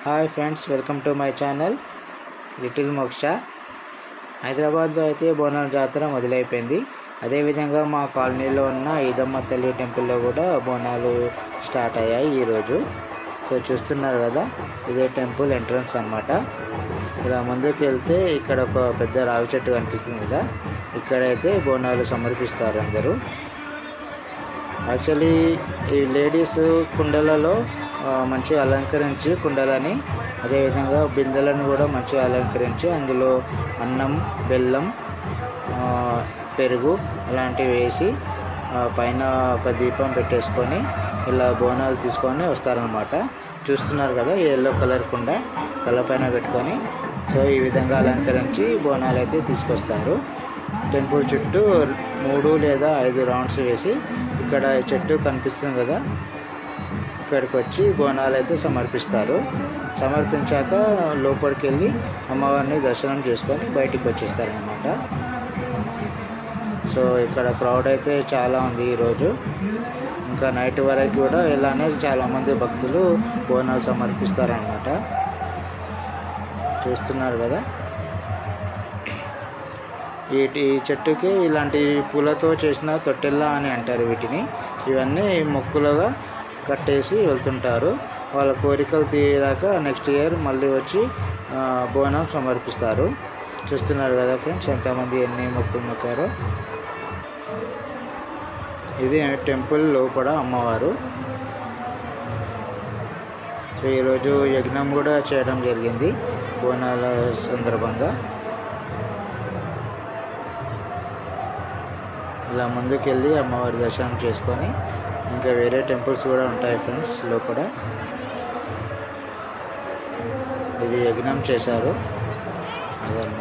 Hi friends, welcome to my channel little మోక్ష. హైదరాబాద్లో అయితే బోనాల జాతర మొదలైపోయింది. అదేవిధంగా మా కాలనీలో ఉన్న ఈదమ్మ తల్లి టెంపుల్లో కూడా బోనాలు స్టార్ట్ అయ్యాయి ఈరోజు. సో చూస్తున్నారు కదా, ఇదే టెంపుల్ ఎంట్రన్స్ అన్నమాట. ఇలా ముందుకు వెళ్తే ఇక్కడ ఒక పెద్ద రావి చెట్టు కనిపిస్తుంది కదా, ఇక్కడైతే బోనాలు సమర్పిస్తారు అందరూ. యాక్చువల్లీ ఈ లేడీస్ కుండలలో మంచిగా అలంకరించి కుండలని, అదేవిధంగా బిందెలను కూడా మంచిగా అలంకరించి అందులో అన్నం, బెల్లం, పెరుగు అలాంటివి వేసి పైన ఒక దీపం పెట్టేసుకొని ఇలా బోనాలు తీసుకొని వస్తారనమాట. చూస్తున్నారు కదా, ఎల్లో కలర్ కుండ తలపైన పెట్టుకొని సో ఈ విధంగా అలంకరించి బోనాలు అయితే తీసుకొస్తారు. టెంపుల్ చుట్టూ 3 లేదా 5 రౌండ్స్ వేసి ఇక్కడ చెట్టు కనిపిస్తుంది కదా, ఇక్కడికి వచ్చి బోనాలు అయితే సమర్పిస్తారు. సమర్పించాక లోపలికి వెళ్ళి అమ్మవారిని దర్శనం చేసుకొని బయటికి వచ్చేస్తారనమాట. సో ఇక్కడ క్రౌడ్ అయితే చాలా ఉంది ఈరోజు. ఇంకా నైట్ వరకు కూడా ఇలానే చాలామంది భక్తులు బోనాలు సమర్పిస్తారనమాట. చూస్తున్నారు కదా, ఈ చెట్టుకి ఇలాంటి పూలతో చేసిన తొట్టెల్ల అని అంటారు వీటిని. ఇవన్నీ మొక్కులుగా కట్టేసి వెళ్తుంటారు. వాళ్ళ కోరికలు తీరాక నెక్స్ట్ ఇయర్ మళ్ళీ వచ్చి బోనం సమర్పిస్తారు. చూస్తున్నారు కదా ఫ్రెండ్స్, ఎంతమంది ఎన్ని మొక్కులు మొక్కారో. ఇది టెంపుల్ లోపల అమ్మవారు. సో ఈరోజు యజ్ఞం కూడా చేయడం జరిగింది బోనాల సందర్భంగా. ఇలా ముందుకెళ్ళి అమ్మవారి దర్శనం చేసుకొని ఇంకా వేరే టెంపుల్స్ కూడా ఉంటాయి ఫ్రెండ్స్ లోపల. ఇది యజ్ఞం చేశారు అదన్నమాట.